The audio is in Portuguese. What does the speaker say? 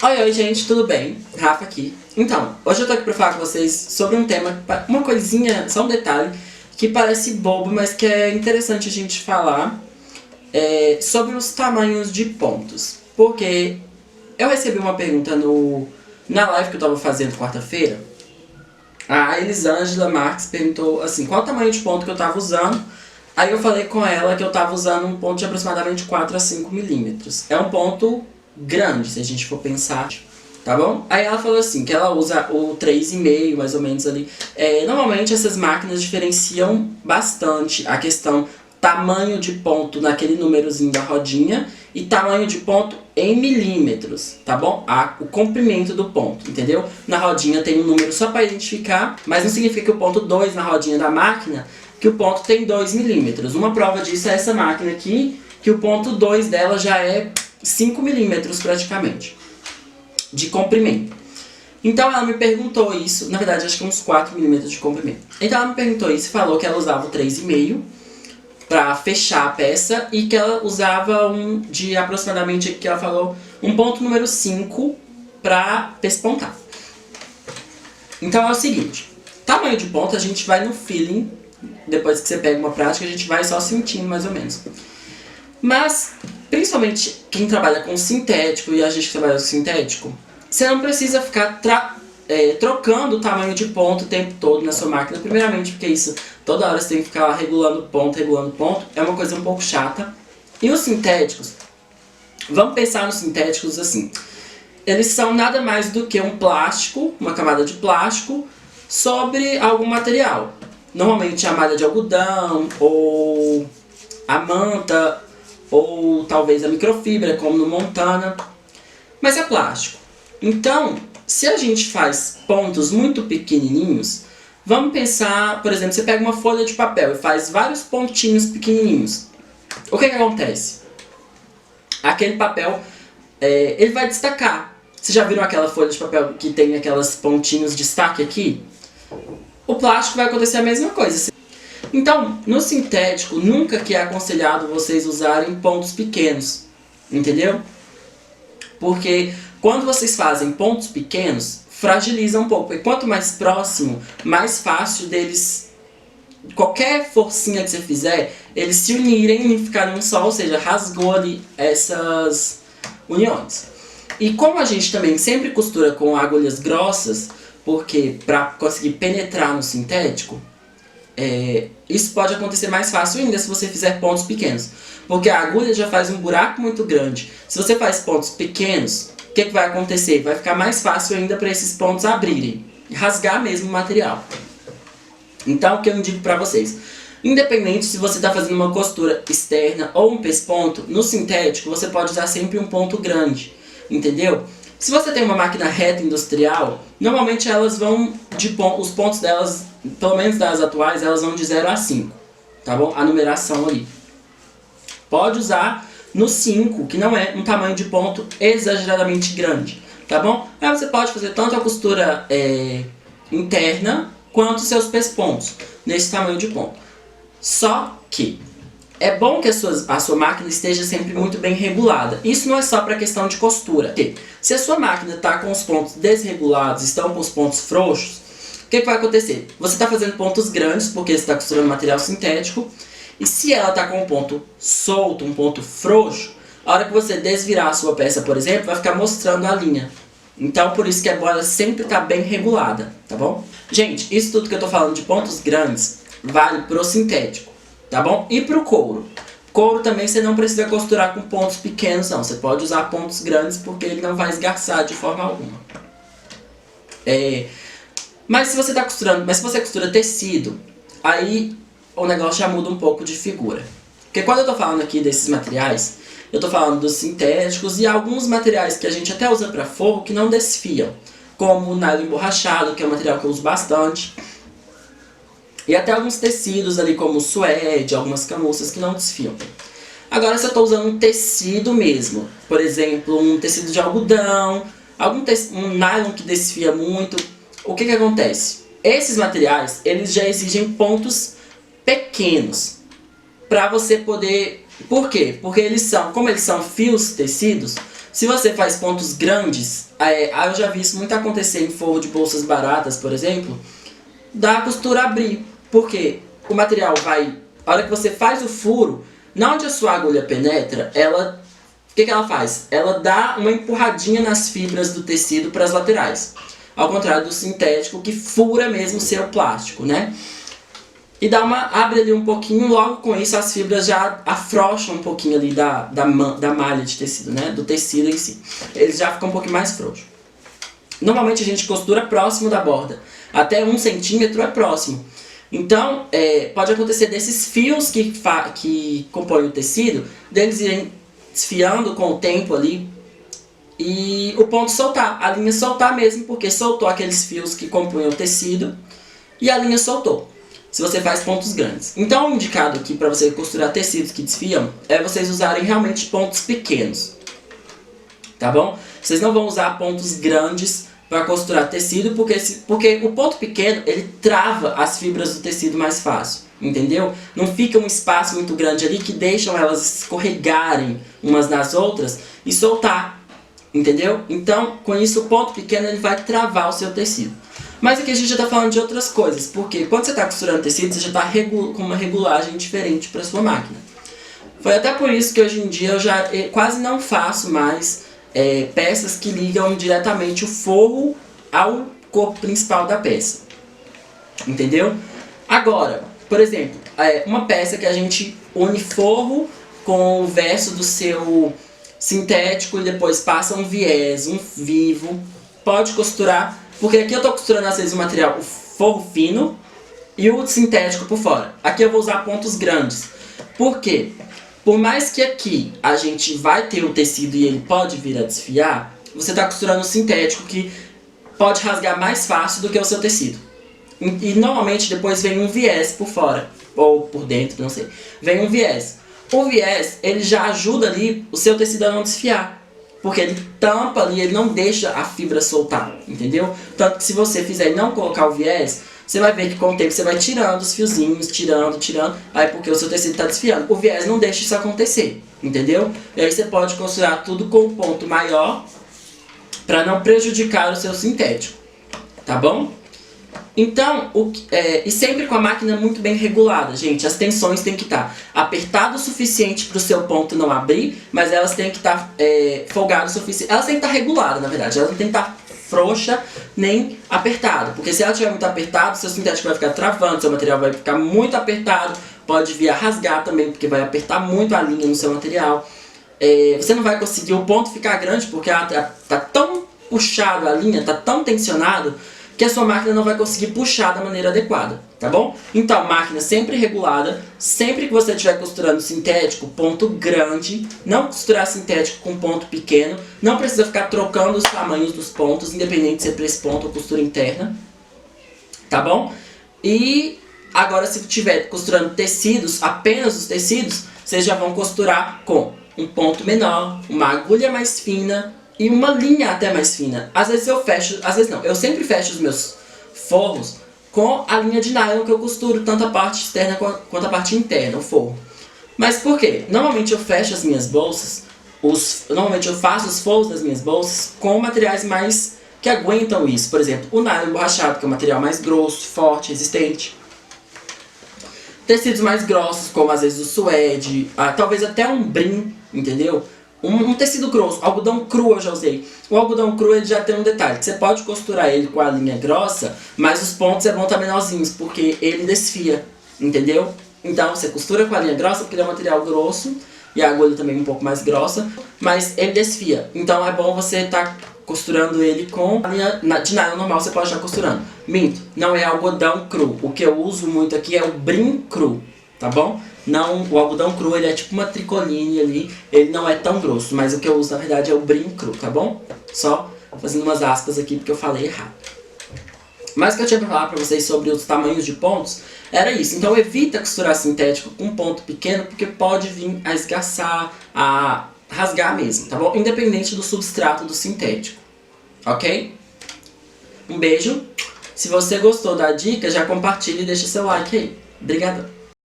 Oi, oi, gente, tudo bem? Rafa aqui. Então, hoje eu tô aqui pra falar com vocês sobre um tema, uma coisinha, só um detalhe, que parece bobo, mas que é interessante a gente falar, sobre os tamanhos de pontos. Porque eu recebi uma pergunta na live que eu tava fazendo quarta-feira. A Elisângela Marques perguntou assim, qual o tamanho de ponto que eu tava usando. Aí eu falei com ela que eu tava usando um ponto de aproximadamente 4 a 5 milímetros. É um ponto grande, se a gente for pensar, tá bom? Aí ela falou assim, que ela usa o 3,5 mais ou menos ali. Normalmente essas máquinas diferenciam bastante a questão tamanho de ponto naquele númerozinho da rodinha e tamanho de ponto em milímetros, tá bom? O comprimento do ponto, entendeu? Na rodinha tem um número só para identificar, mas não significa que o ponto 2 na rodinha da máquina, que o ponto tem 2 milímetros. Uma prova disso é essa máquina aqui, que o ponto 2 dela já é 5 milímetros praticamente de comprimento. Então ela me perguntou isso, na verdade acho que uns 4 milímetros de comprimento. Então ela me perguntou isso e falou que ela usava o 3,5 para fechar a peça e que ela usava um de aproximadamente, que ela falou, um ponto número 5 para pespontar. Então é o seguinte, tamanho de ponto a gente vai no feeling, depois que você pega uma prática a gente vai só sentindo mais ou menos. Mas, principalmente quem trabalha com sintético e a gente que trabalha com sintético, você não precisa ficar trocando o tamanho de ponto o tempo todo na sua máquina. Primeiramente porque isso, toda hora você tem que ficar regulando ponto, é uma coisa um pouco chata. E os sintéticos, vamos pensar nos sintéticos assim, eles são nada mais do que um plástico, uma camada de plástico, sobre algum material. Normalmente a malha de algodão, ou a manta, ou talvez a microfibra, como no Montana, mas é plástico. Então, se a gente faz pontos muito pequenininhos, vamos pensar, por exemplo, você pega uma folha de papel e faz vários pontinhos pequenininhos. O que acontece? Aquele papel, ele vai destacar. Vocês já viram aquela folha de papel que tem aquelas pontinhos de destaque aqui? O plástico vai acontecer a mesma coisa. Então, no sintético, nunca que é aconselhado vocês usarem pontos pequenos, entendeu? Porque quando vocês fazem pontos pequenos, fragiliza um pouco. E quanto mais próximo, mais fácil deles, qualquer forcinha que você fizer, eles se unirem e ficarem um só, ou seja, rasgou ali essas uniões. E como a gente também sempre costura com agulhas grossas, porque para conseguir penetrar no sintético, isso pode acontecer mais fácil ainda se você fizer pontos pequenos. Porque a agulha já faz um buraco muito grande. Se você faz pontos pequenos, o que vai acontecer? Vai ficar mais fácil ainda para esses pontos abrirem. Rasgar mesmo o material. Então o que eu indico para vocês? Independente se você está fazendo uma costura externa ou um pesponto, no sintético você pode usar sempre um ponto grande. Entendeu? Se você tem uma máquina reta industrial, normalmente elas vão os pontos delas, pelo menos das atuais, elas vão de 0 a 5, tá bom? A numeração ali. Pode usar no 5, que não é um tamanho de ponto exageradamente grande, tá bom? Aí você pode fazer tanto a costura interna, quanto seus pespontos, nesse tamanho de ponto. Só que é bom que a sua máquina esteja sempre muito bem regulada. Isso não é só para questão de costura. Porque se a sua máquina está com os pontos desregulados, estão com os pontos frouxos, o que vai acontecer? Você está fazendo pontos grandes, porque você está costurando material sintético, e se ela está com um ponto solto, um ponto frouxo, a hora que você desvirar a sua peça, por exemplo, vai ficar mostrando a linha. Então, por isso que é bom ela sempre estar bem regulada, tá bom? Gente, isso tudo que eu estou falando de pontos grandes vale para o sintético. Tá bom? E pro couro. Couro também você não precisa costurar com pontos pequenos, não. Você pode usar pontos grandes porque ele não vai esgarçar de forma alguma. Mas se você costura tecido, aí o negócio já muda um pouco de figura. Porque quando eu tô falando aqui desses materiais, eu tô falando dos sintéticos e alguns materiais que a gente até usa para forro que não desfiam. Como o nylon emborrachado, que é um material que eu uso bastante. E até alguns tecidos ali como o suede, algumas camurças que não desfiam. Agora se eu estou usando um tecido mesmo, por exemplo, um tecido de algodão, um nylon que desfia muito, o que acontece? Esses materiais, eles já exigem pontos pequenos para você poder... Por quê? Porque como eles são fios tecidos, Se você faz pontos grandes, eu já vi isso muito acontecer em forro de bolsas baratas, por exemplo, da costura abrir. Porque o material vai, a hora que você faz o furo, na onde a sua agulha penetra, o que ela faz? Ela dá uma empurradinha nas fibras do tecido para as laterais. Ao contrário do sintético, que fura mesmo o seu plástico, né? E abre ali um pouquinho, logo com isso as fibras já afrouxam um pouquinho ali da malha de tecido, né? Do tecido em si. Eles já ficam um pouquinho mais frouxos. Normalmente a gente costura próximo da borda. Até 1 centímetro é próximo. Então, pode acontecer desses fios que compõem o tecido, deles irem desfiando com o tempo ali, e o ponto soltar, a linha soltar mesmo, porque soltou aqueles fios que compõem o tecido, e a linha soltou, se você faz pontos grandes. Então, o indicado aqui para você costurar tecidos que desfiam, é vocês usarem realmente pontos pequenos, tá bom? Vocês não vão usar pontos grandes para costurar tecido, porque o ponto pequeno, ele trava as fibras do tecido mais fácil, entendeu? Não fica um espaço muito grande ali que deixam elas escorregarem umas nas outras e soltar, entendeu? Então, com isso, o ponto pequeno ele vai travar o seu tecido. Mas aqui a gente já está falando de outras coisas, porque quando você está costurando tecido, você já está com uma regulagem diferente para sua máquina. Foi até por isso que hoje em dia eu já quase não faço mais peças que ligam diretamente o forro ao corpo principal da peça, entendeu? Agora, por exemplo, uma peça que a gente une forro com o verso do seu sintético e depois passa um viés, um vivo, pode costurar, porque aqui eu estou costurando às vezes o material, o forro fino e o sintético por fora. Aqui eu vou usar pontos grandes. Por quê? Por mais que aqui a gente vai ter o tecido e ele pode vir a desfiar, você está costurando um sintético que pode rasgar mais fácil do que o seu tecido. E normalmente depois vem um viés por fora, ou por dentro, não sei. Vem um viés. O viés, ele já ajuda ali o seu tecido a não desfiar. Porque ele tampa ali, ele não deixa a fibra soltar, entendeu? Tanto que se você fizer e não colocar o viés, você vai ver que com o tempo você vai tirando os fiozinhos, tirando, aí porque o seu tecido está desfiando. O viés não deixa isso acontecer, entendeu? E aí você pode costurar tudo com um ponto maior para não prejudicar o seu sintético, tá bom? Então, e sempre com a máquina muito bem regulada, gente. As tensões têm que estar apertadas o suficiente para o seu ponto não abrir, mas elas têm que estar folgadas o suficiente. Elas têm que estar reguladas, na verdade. Elas não têm que estar frouxa nem apertada, porque se ela estiver muito apertada, seu sintético vai ficar travando, seu material vai ficar muito apertado, pode vir a rasgar também, porque vai apertar muito a linha no seu material. Você não vai conseguir o ponto ficar grande, porque está tão puxado a linha, está tão tensionado, que a sua máquina não vai conseguir puxar da maneira adequada, tá bom? Então, máquina sempre regulada, sempre que você estiver costurando sintético, ponto grande, não costurar sintético com ponto pequeno, não precisa ficar trocando os tamanhos dos pontos, independente se é press ponto ou costura interna, tá bom? E agora, se estiver costurando tecidos, apenas os tecidos, vocês já vão costurar com um ponto menor, uma agulha mais fina, e uma linha até mais fina. Às vezes eu fecho, às vezes não. Eu sempre fecho os meus forros com a linha de nylon que eu costuro, tanto a parte externa quanto a parte interna, o forro. Mas por quê? Normalmente eu fecho as minhas bolsas, normalmente eu faço os forros das minhas bolsas com materiais mais que aguentam isso. Por exemplo, o nylon borrachado, que é um material mais grosso, forte, resistente. Tecidos mais grossos, como às vezes o suede, talvez até um brim, entendeu? Um tecido grosso, algodão cru eu já usei. O algodão cru ele já tem um detalhe, que você pode costurar ele com a linha grossa, mas os pontos é bom estar menorzinhos, porque ele desfia, entendeu? Então você costura com a linha grossa, porque ele é um material grosso, e a agulha também um pouco mais grossa, mas ele desfia. Então é bom você estar costurando ele com a linha de nylon normal, você pode estar costurando. Minto, não é algodão cru. O que eu uso muito aqui é o brim cru, tá bom? Não, o algodão cru ele é tipo uma tricoline ali, ele não é tão grosso, mas o que eu uso na verdade é o brim cru, tá bom? Só fazendo umas aspas aqui porque eu falei errado. Mas o que eu tinha pra falar pra vocês sobre os tamanhos de pontos era isso. Então evita costurar sintético com ponto pequeno, porque pode vir a esgaçar, a rasgar mesmo, tá bom? Independente do substrato do sintético, ok? Um beijo. Se você gostou da dica, já compartilha e deixa seu like aí. Obrigada.